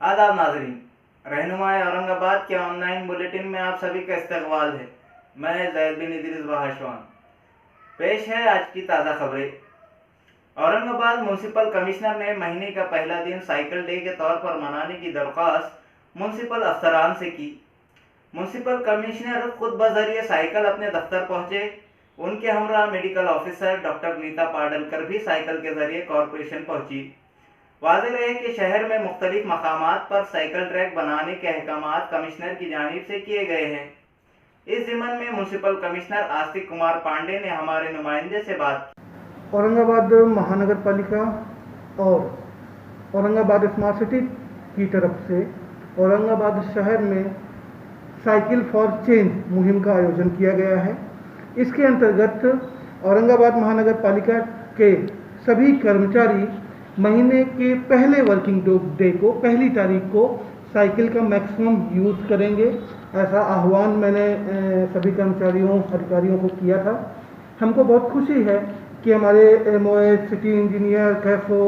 आदाब नाजरीन, रहनुमाए औरंगाबाद के ऑनलाइन बुलेटिन में आप सभी का इस्तकबाल है। मैं ज़ैद बिन इदरीस बहाशवान। पेश है आज की ताज़ा खबरें। औरंगाबाद म्यूनसिपल कमिश्नर ने महीने का पहला दिन साइकिल डे के तौर पर मनाने की दरख्वास्त म्यूनसिपल अफसरान से की। म्यूनसिपल कमिश्नर खुद बजरिए साइकिल अपने दफ्तर पहुंचे। उनके हमरा medical officer doctor Nita Padalkar भी साइकिल के जरिए कॉरपोरेशन पहुंची। वाज़ेह रहे कि शहर में मुख्तलिफ मकामात पर साइकिल ट्रैक बनाने के अहकामात कमिश्नर की जानिब से किए गए हैं। इस ज़िम्मन में म्यूनसिपल कमिश्नर आस्तिक कुमार पांडे ने हमारे नुमाइंदे से बात की। औरंगाबाद महानगर पालिका और औरंगाबाद स्मार्ट सिटी की तरफ से औरंगाबाद शहर में साइकिल फॉर चेंज मुहिम का आयोजन किया गया है। इसके अंतर्गत औरंगाबाद महानगर पालिका के सभी कर्मचारी महीने के पहले वर्किंग डे को, पहली तारीख को साइकिल का मैक्सिमम यूज़ करेंगे। ऐसा आह्वान मैंने सभी कर्मचारियों अधिकारियों को किया था। हमको बहुत खुशी है कि हमारे एमओए, सिटी इंजीनियर, कैफो,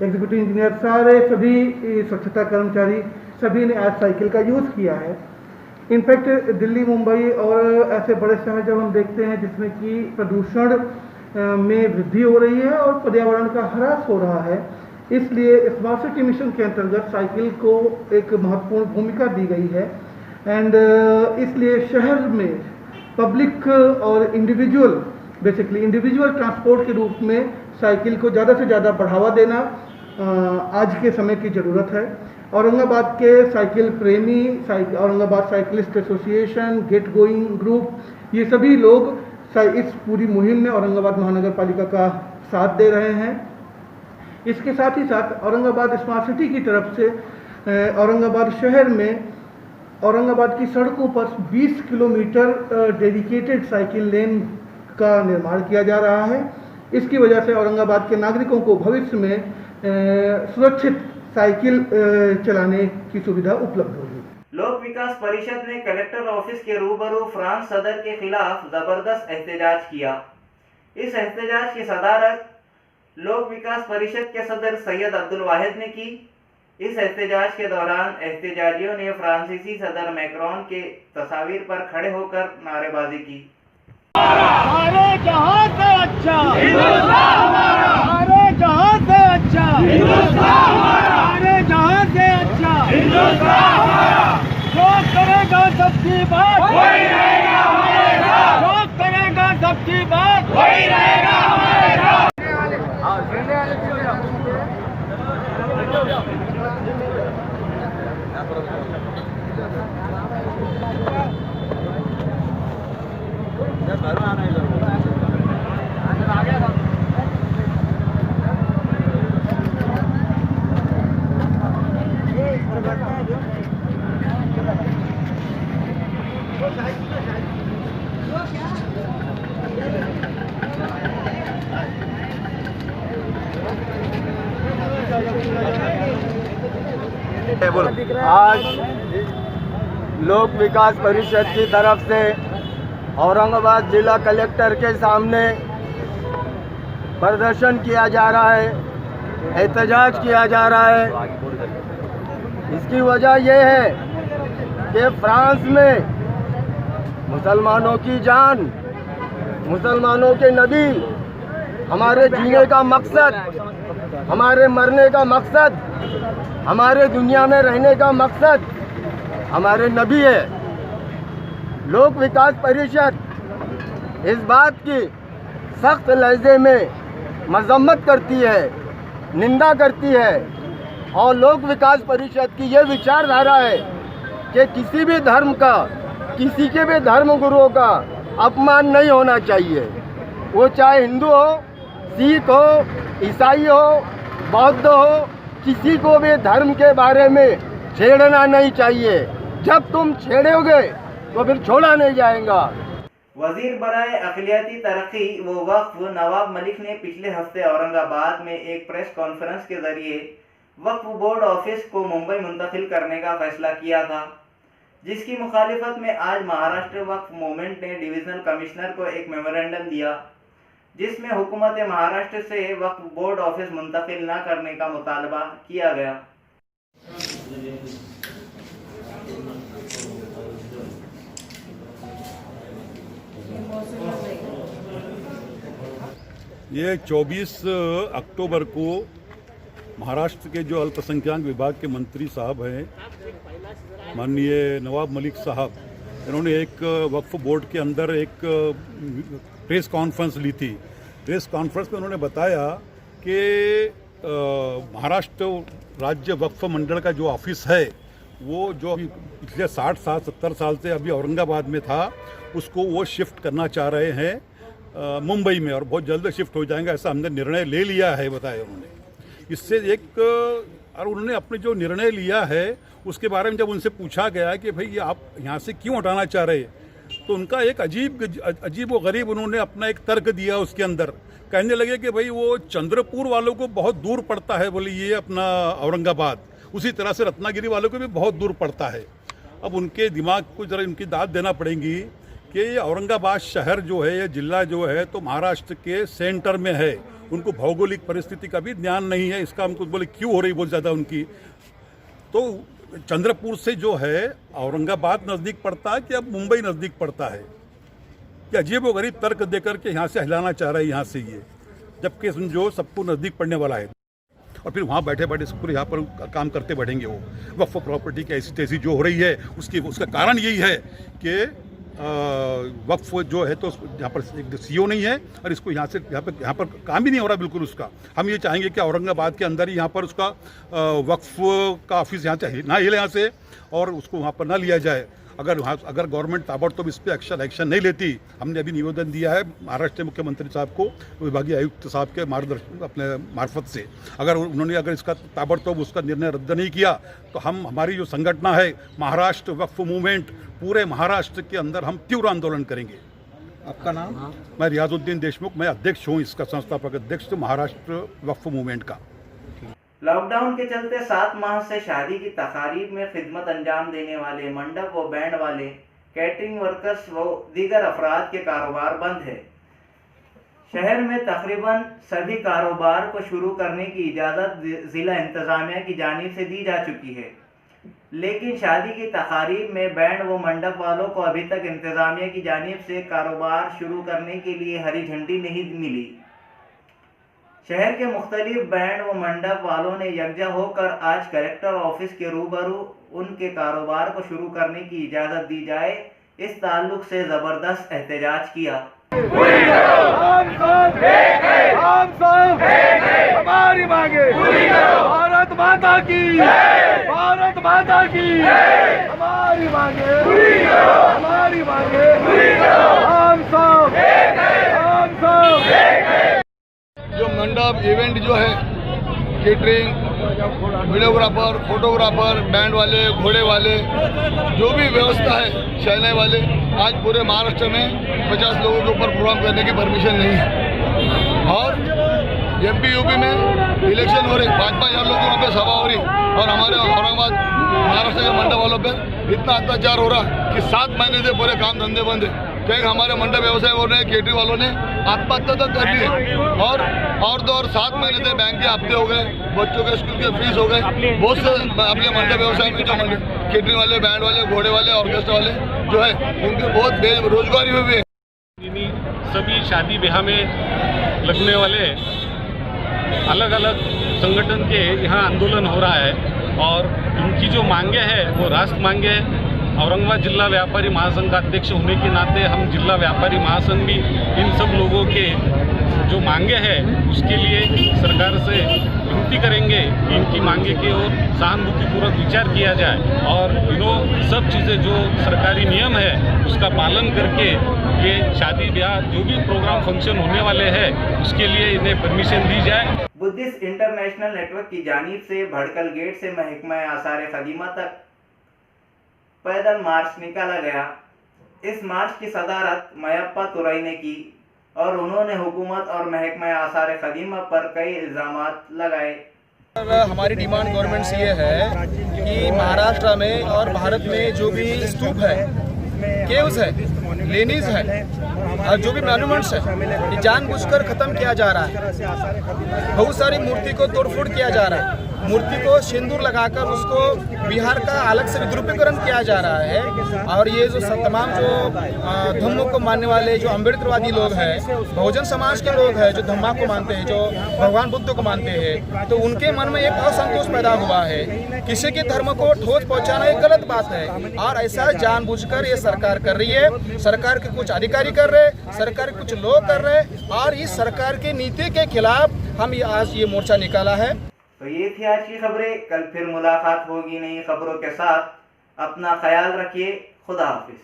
एग्जीक्यूटिव इंजीनियर, सारे सभी स्वच्छता कर्मचारी सभी ने आज साइकिल का यूज़ किया है। इनफैक्ट दिल्ली, मुंबई और ऐसे बड़े शहर जब हम देखते हैं जिसमें कि प्रदूषण में वृद्धि हो रही है और पर्यावरण का ह्रास हो रहा है, इसलिए स्मार्ट सिटी मिशन के अंतर्गत साइकिल को एक महत्वपूर्ण भूमिका दी गई है। एंड इसलिए शहर में पब्लिक और इंडिविजुअल ट्रांसपोर्ट के रूप में साइकिल को ज़्यादा से ज़्यादा बढ़ावा देना आज के समय की ज़रूरत है। औरंगाबाद के साइकिल प्रेमी, Aurangabad cyclist association, get going group, ये सभी लोग इस पूरी मुहिम में औरंगाबाद महानगर पालिका का साथ दे रहे हैं। इसके साथ ही साथ औरंगाबाद स्मार्ट सिटी की तरफ से औरंगाबाद शहर में औरंगाबाद की सड़कों पर 20 किलोमीटर डेडिकेटेड साइकिल लेन का निर्माण किया जा रहा है। इसकी वजह से औरंगाबाद के नागरिकों को भविष्य में सुरक्षित साइकिल चलाने की सुविधा उपलब्ध होगी। लोक विकास परिषद ने कलेक्टर ऑफिस के रूबरू फ्रांस सदर के खिलाफ जबरदस्त एहतजाज किया। इस एहतजाज की सदारत लोक विकास परिषद के सदर सैयद अब्दुल वाहिद ने की। इस एहतजाज के दौरान एहतजाजियों ने फ्रांसीसी सदर मैक्रोन के तस्वीर पर खड़े होकर नारेबाजी की। सारे जहां से अच्छा हिंदुस्तान हमारा, सारे जहां से अच्छा हिंदुस्तान हमारा, सारे जहां से अच्छा हिंदुस्तान हमारा। जो करेगा सबकी बात वही रहेगा हमारे साथ, जो करेगा सबकी बात वही रहेगा हमारे साथ। आज लोक विकास परिषद की तरफ से औरंगाबाद जिला कलेक्टर के सामने प्रदर्शन किया जा रहा है, एहतजाज किया जा रहा है। इसकी वजह यह है कि फ्रांस में मुसलमानों की जान, मुसलमानों के नबी, हमारे जीने का मकसद, हमारे मरने का मकसद, हमारे दुनिया में रहने का मकसद हमारे नबी है। लोक विकास परिषद इस बात की सख्त लहजे में मजम्मत करती है, निंदा करती है और लोक विकास परिषद की यह विचारधारा है कि किसी भी धर्म का, किसी के भी धर्म गुरुओं का अपमान नहीं होना चाहिए। वो चाहे हिंदू हो, सिख हो, ईसाई हो, बौद्ध हो, किसी को भी धर्म के बारे में छेड़ना नहीं चाहिए। जब तुम छेड़ोगे तो फिर छोड़ा नहीं जाएगा। वजीर बराए अक़लियती तरक्की व वक्फ नवाब मलिक ने पिछले हफ्ते औरंगाबाद में एक प्रेस कॉन्फ्रेंस के जरिए वक्फ बोर्ड ऑफिस को मुंबई मुंतकिल करने का फैसला किया था, जिसकी मुखालिफत में आज महाराष्ट्र वक्फ मूवमेंट ने डिविजनल कमिश्नर को एक मेमोरेंडम दिया, जिसमें हुकूमत महाराष्ट्र से वक्फ बोर्ड ऑफिस मुंतकिल न करने का मुतालबा किया गया। ये 24 अक्टूबर को महाराष्ट्र के जो अल्पसंख्यक विभाग के मंत्री साहब हैं माननीय नवाब मलिक साहब, इन्होंने एक वक्फ बोर्ड के अंदर एक प्रेस कॉन्फ्रेंस ली थी। प्रेस कॉन्फ्रेंस में उन्होंने बताया कि महाराष्ट्र राज्य वक्फ मंडल का जो ऑफिस है वो जो अभी पिछले 60-70 साल से अभी औरंगाबाद में था, उसको वो शिफ्ट करना चाह रहे हैं मुंबई में, और बहुत जल्द शिफ्ट हो जाएंगे, ऐसा हमने निर्णय ले लिया है, बताया उन्होंने। इससे एक और उन्होंने अपने जो निर्णय लिया है उसके बारे में जब उनसे पूछा गया कि भाई आप यहाँ से क्यों हटाना चाह रहे, तो उनका एक अजीब व गरीब उन्होंने अपना एक तर्क दिया। उसके अंदर कहने लगे कि भाई वो चंद्रपुर वालों को बहुत दूर पड़ता है, बोले ये अपना औरंगाबाद, उसी तरह से रत्नागिरी वालों को भी बहुत दूर पड़ता है। अब उनके दिमाग को जरा उनकी दाद देना पड़ेगी कि ये औरंगाबाद शहर जो है, ये जिला जो है, तो महाराष्ट्र के सेंटर में है। उनको भौगोलिक परिस्थिति का भी ज्ञान नहीं है, इसका हमको बोले क्यों हो रही बहुत ज़्यादा उनकी। तो चंद्रपुर से जो है औरंगाबाद नज़दीक पड़ता है कि अब मुंबई नज़दीक पड़ता है, कि अजीब व गरीब तर्क देकर के यहाँ से हिलाना चाह रहा है यहाँ से ये, जबकि समझो सबको नज़दीक पड़ने वाला है। और फिर वहाँ बैठे बैठे पूरे यहाँ पर काम करते बैठेंगे वो। वक्फ प्रॉपर्टी की ऐसी तैसी जो हो रही है उसका कारण यही है कि वक्फ जो है तो यहाँ पर एक सीओ नहीं है, और इसको यहाँ पर काम भी नहीं हो रहा बिल्कुल उसका। हम ये चाहेंगे कि औरंगाबाद के अंदर ही यहाँ पर उसका वक्फ का ऑफिस यहाँ चाहिए ना हिले यहाँ से, और उसको वहाँ पर ना लिया जाए। अगर गवर्नमेंट ताबड़तोब इस पर एक्शन नहीं लेती, हमने अभी निवेदन दिया है महाराष्ट्र के मुख्यमंत्री साहब को, विभागीय आयुक्त साहब के मार्गदर्शन अपने मार्फत से, अगर इसका ताबड़तोब उसका निर्णय रद्द नहीं किया तो हमारी जो संगठन है महाराष्ट्र वक्फ मूवमेंट, पूरे महाराष्ट्र के अंदर हम तीव्र आंदोलन करेंगे। आपका नाम? मैं रियाजुद्दीन देशमुख, मैं अध्यक्ष हूँ इसका, संस्थापक अध्यक्ष महाराष्ट्र वक्फ मूवमेंट का। लॉकडाउन के चलते 7 माह से शादी की तकारीब में खिदमत अंजाम देने वाले मंडप व बैंड वाले, कैटरिंग वर्कर्स व दीगर अफराद के कारोबार बंद है। शहर में तकरीबन सभी कारोबार को शुरू करने की इजाज़त ज़िला इंतज़ामिया की जानिब से दी जा चुकी है, लेकिन शादी की तकारीब में बैंड व मंडप वालों को अभी तक इंतज़ामिया की जानिब से कारोबार शुरू करने के लिए हरी झंडी नहीं मिली। शहर के मुख्तलिफ बैंड व मंडप वालों ने यकजा होकर आज कलेक्टर ऑफिस के रूबरू उनके कारोबार को शुरू करने की इजाज़त दी जाए, इस ताल्लुक से ज़बरदस्त एहतजाज किया। हमारी मांगे भारत माता की, भारत माता की, हमारी मांगे, हमारी मांगे, हम सब जो मंडप इवेंट जो है, केटरिंग, वीडियोग्राफर, फोटोग्राफर, बैंड वाले, घोड़े वाले, जो भी व्यवस्था है, शहनाई वाले, आज पूरे महाराष्ट्र में 50 लोगों के ऊपर प्रोग्राम करने की परमिशन नहीं है। और एमपी यूपी में इलेक्शन हो रही, 5-5 हज़ार लोगों वहाँ पे सभा हो रही, और हमारे औरंगाबाद महाराष्ट्र के मंडप वालों पर इतना अत्याचार हो रहा कि 7 महीने से पूरे काम धंधे बंद है। कहीं हमारे मंडप व्यवसाय हो रहे हैं, केटरिंग वालों ने आत्महत्या तक कर ली है, और 2 और 7 महीने से बैंक के हफ्ते हो गए, बच्चों के स्कूल के फीस हो गए। बहुत से अपने मंडप व्यवसाय में जो केटरिंग वाले, बैंड वाले, घोड़े वाले, ऑर्केस्ट्रा वाले जो है, उनके बहुत बेरोजगारी हुई है। सभी शादी ब्याह में लगने वाले अलग अलग संगठन के यहाँ आंदोलन हो रहा है, और इनकी जो मांगे हैं वो राष्ट्र मांगे हैं। औरंगाबाद जिला व्यापारी महासंघ का अध्यक्ष होने के नाते हम जिला व्यापारी महासंघ भी इन सब लोगों के जो मांगे हैं उसके लिए सरकार से विनती करेंगे कि इनकी मांगे की ओर सहानुभूतिपूर्वक विचार किया जाए, और सब चीज़ें जो सरकारी नियम है उसका पालन करके ये शादी ब्याह जो भी प्रोग्राम फंक्शन होने वाले हैं उसके लिए इन्हें परमिशन दी जाए। बुद्धिस्ट इंटरनेशनल नेटवर्क की जानिब से भड़कल गेट से महकमा आसार खदीमा तक पैदल मार्च निकाला गया। इस मार्च की सदारत मयप्पा तुरई ने की, और उन्होंने हुकूमत और महकमा आसार खदीमा पर कई इल्ज़ामात लगाए। हमारी डिमांड गवर्नमेंट से ये है कि महाराष्ट्र में और भारत में जो भी स्तूप है, केव्स है, लेनीज है, और जो भी मॉन्यूमेंट्स है, ये जानबूझकर ख़त्म किया जा रहा है। बहुत सारी मूर्ति को तोड़फोड़ किया जा रहा है। मूर्ति को सिंदूर लगाकर उसको बिहार का अलग से विद्रूपीकरण किया जा रहा है। और ये जो तमाम जो धम्मों को मानने वाले जो अम्बेडकरवादी लोग हैं, बहुजन समाज के लोग हैं जो धम्मा को मानते हैं, जो भगवान बुद्ध को मानते हैं, तो उनके मन में एक असंतोष पैदा हुआ है। किसी के धर्म को ठोस पहुंचाना एक गलत बात है और ऐसा जानबूझकर ये सरकार कर रही है। सरकार के कुछ अधिकारी कर रहे, सरकार के कुछ लोग कर रहे और इस सरकार की नीति के खिलाफ हम आज ये मोर्चा निकाला है। तो ये थी आज की खबरें। कल फिर मुलाकात होगी नई खबरों के साथ। अपना ख्याल रखिए। खुदा हाफिज।